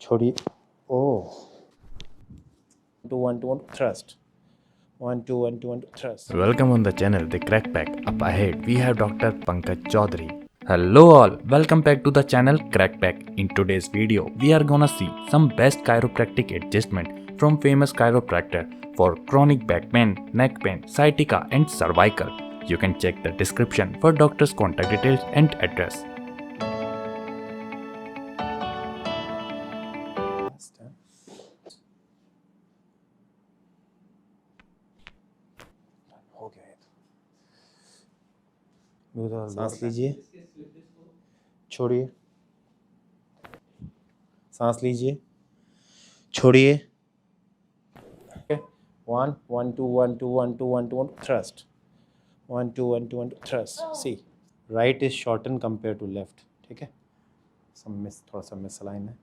छोड़िए। ओह, 2 1 2 1 thrust, 1 2 1 2 1 thrust. Welcome on the channel The Crack Pack. Up ahead we have Dr. Pankaj Choudhary. Hello all, welcome back to the channel Crack Pack. In today's video we are gonna see some best chiropractic adjustment from famous chiropractor for chronic back pain, neck pain, sciatica and cervical. You can check the description for doctor's contact details and address. हो गया है। सांस लीजिए, छोड़िए, सांस लीजिए, छोड़िए। 1 1 2 1 2 1 2 1 2 1 thrust, 1 2 1 2 1 thrust. See, right is shortened compared to left. ठीक है, थोड़ा सा मिस अलाइन है।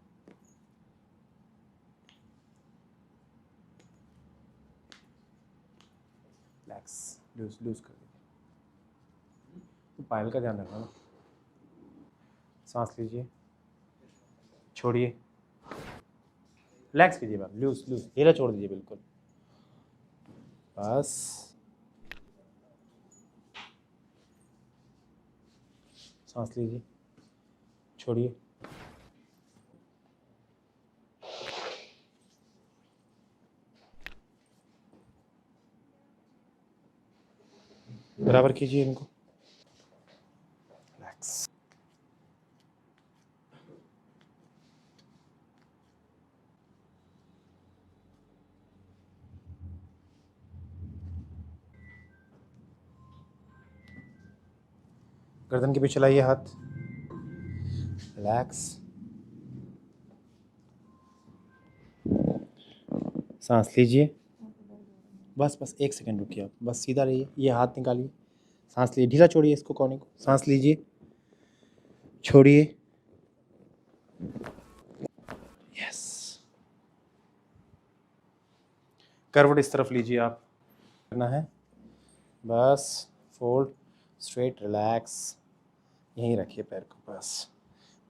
रिलैक्स, लूज लूज कर दीजिए, तो पायल का ध्यान रखना। सांस लीजिए, छोड़िए, रिलैक्स कीजिए, बात लूज लूज, हीरा छोड़ दीजिए बिल्कुल, बस। सांस लीजिए, छोड़िए, बराबर कीजिए इनको, रिलैक्स। गर्दन के पीछे लाइए हाथ, रिलैक्स। सांस लीजिए, बस बस 1 सेकंड रुकिए आप, बस सीधा रहिए, ये हाथ निकालिए, सांस लीजिए, ढीला छोड़िए इसको, कोने को, सांस लीजिए, छोड़िए, यस। करवट इस तरफ लीजिए आप, करना है, बस फोल्ड स्ट्रेट, रिलैक्स, यहीं रखिए पैर को, बस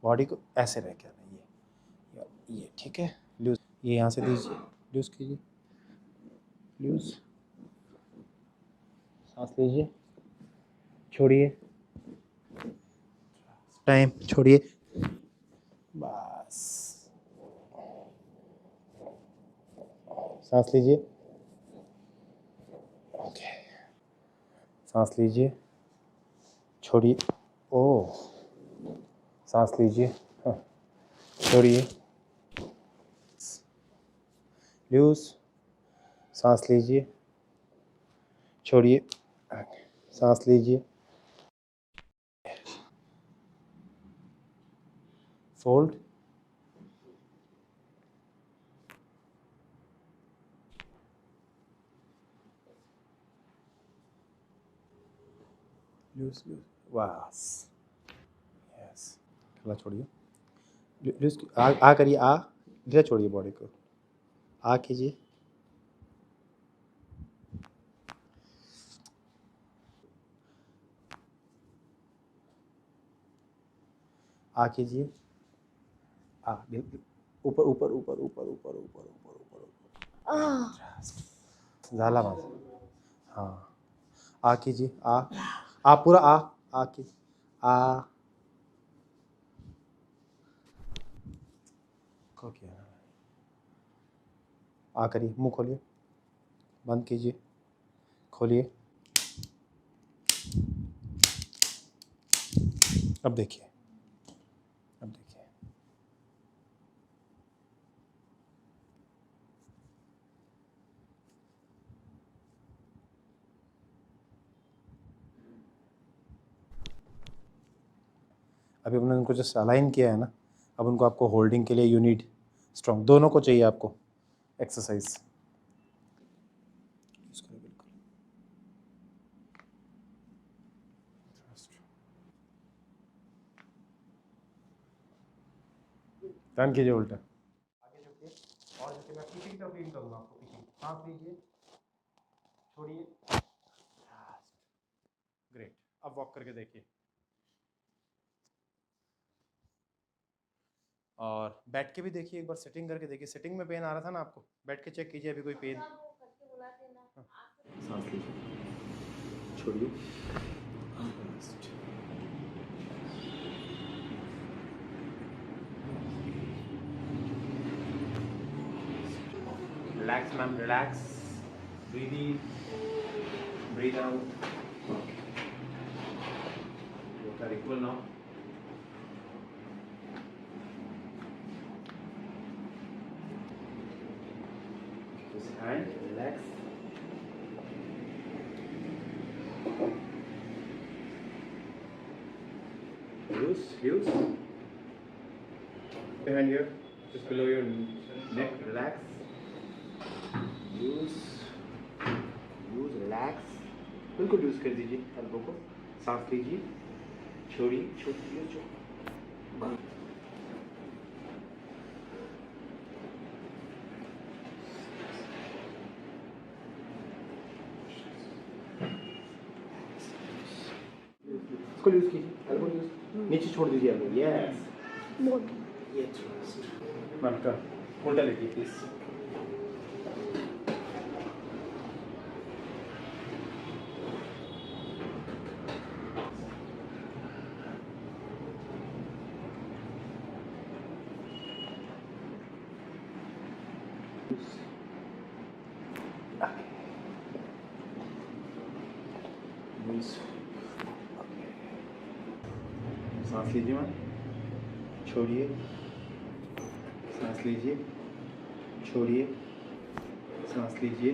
बॉडी को ऐसे रह के आना, ये ठीक है, लूज, ये यहाँ से दीजिए, लूज कीजिए, लूज, सांस लीजिए, छोड़िए, टाइम, छोड़िए, बस, सांस लीजिए, ओके, सांस लीजिए, छोड़िए, ओह, सांस लीजिए, हाँ, छोड़िए, लूज, सांस लीजिए, छोड़िए, सांस लीजिए, फोल्ड, लूज लूज, बस, यस, थोड़ा छोड़िए, लूज, आ करिए, आ ढीला छोड़िए बॉडी को, आ कीजिए, आ कीजिए, आ बिल्कुल ऊपर ऊपर ऊपर ऊपर ऊपर ऊपर ऊपर ऊपर ऊपर, झाला माझं, हाँ, आ कीजिए, आ पूरा आ कीजिए, को किया, आ करिए, मुंह खोलिए, बंद कीजिए, खोलिए, अब देखिए, अब देखिए, अभी हमने उनको जो अलाइन किया है ना, अब उनको आपको होल्डिंग के लिए यूनिट स्ट्रॉन्ग, दोनों को चाहिए आपको एक्सरसाइज, टर्न कीजिए उल्टा, आगे झुकिए, और झुकिए, मैं पीछे की तरफ लीन करूँगा आपको, पीछे, सांस लीजिए, छोड़िए, ग्रेट, अब वॉक करके देखिए, और बैठ के भी देखिए, एक बार सिटिंग करके देखिए। सिटिंग में पेन आ रहा था ना आपको, बैठ के चेक कीजिए अभी कोई पेन। सांस लीजिए, छोड़िए। Relax ma'am, relax. Breathe in, breathe out. Both are equal now. This hand, relax. Loose, loose. Your hand here, just below your neck, relax. Loose, loose, relax. बिल्कुल लूज कर दीजिए एल्बो को, सांस लीजिए, छोड़िए, छोड़िए, छोड़िए। इसको लूज कीजिए, एल्बो लूज, नीचे छोड़ दीजिए एल्बो। यस, ये ट्रस्ट। मन का उल्टा लेटिए प्लीज। सांस लीजिए मैम, छोड़िए, सांस लीजिए, छोड़िए, सांस लीजिए,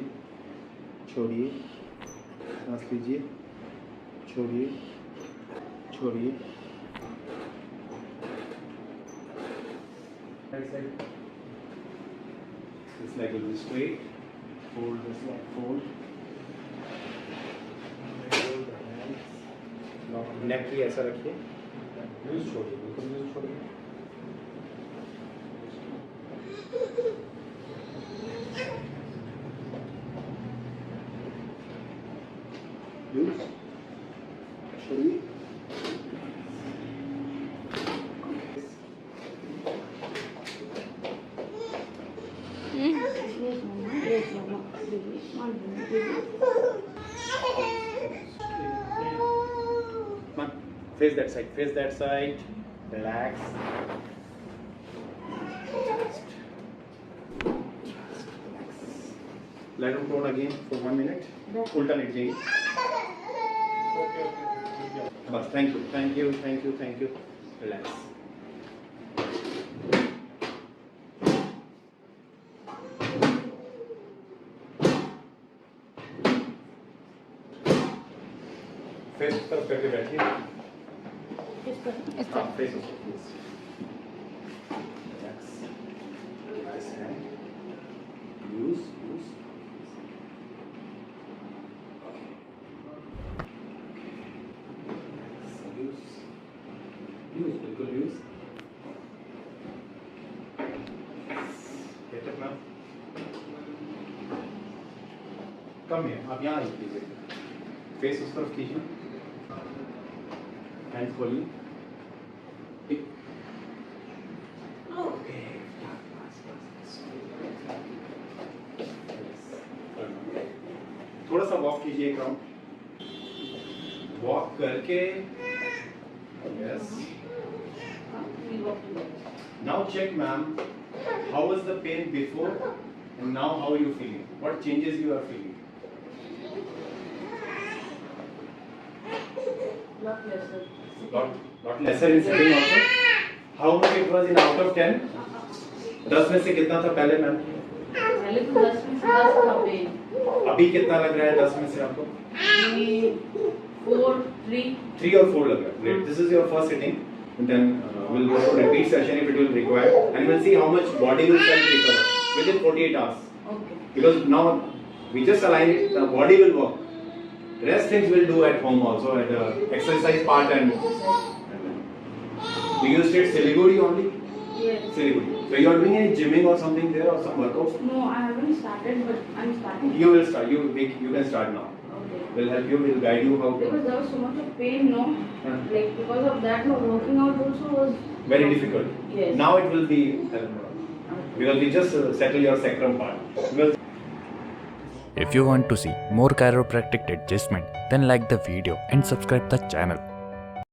छोड़िए, सांस लीजिए, छोड़िए, छोड़िए। This leg will be straight. Fold this leg, fold. Hold the hands. Neck भी ऐसा रखिए। लूज छोड़िए, बिल्कुल लूज छोड़िए। लूज छोड़िए। Face that side, face that side. Relax. Let him prone again for 1 minute. Ulta late जाइए। बस, thank you, thank you, thank you, thank you. Relax. Face उस तरफ करके बैठिए। हाँ, फेस उस तरफ। Relax. This hand. Loose, loose. Loose. Loose, बिल्कुल loose. Get it now. Come here, आप यहाँ आइए प्लीज। फेस उस तरफ कीजिए। हैंड्स खोलिए। ओके, थोड़ा सा वॉक कीजिए, एक राउंड वॉक करके। Yes, now check ma'am, how was the pain before and now how you feeling, what changes you are feeling? Not lesser in sitting also. How much it was in out of 10? 10 में से कितना था पहले ma'am? पहले तो 10 में से 10 था पेन। अभी कितना लग रहा है 10 में से आपको? 4, 3। 3 और 4 लग रहा है। Great. This is your first sitting. And then we'll go for repeat session if it will require, and we'll see how much body will self recover within 48 hours. Okay. Because now we just align it, the body will work. Rest things we'll do at home also, at the exercise part. And do you stay Siliguri only? Yes. Siliguri. So you are doing any gymming or something there, or some workouts? No, I haven't started, but I'm starting. You will start. You can start now. chiropractic. will help you, will guide you how Because to. there was so much of pain, no? Like because of that, no, working out also was Very difficult. Yes. Now it will be because we just settle your sacrum part. Because If you want to see more chiropractic adjustment, then like the video and subscribe the channel.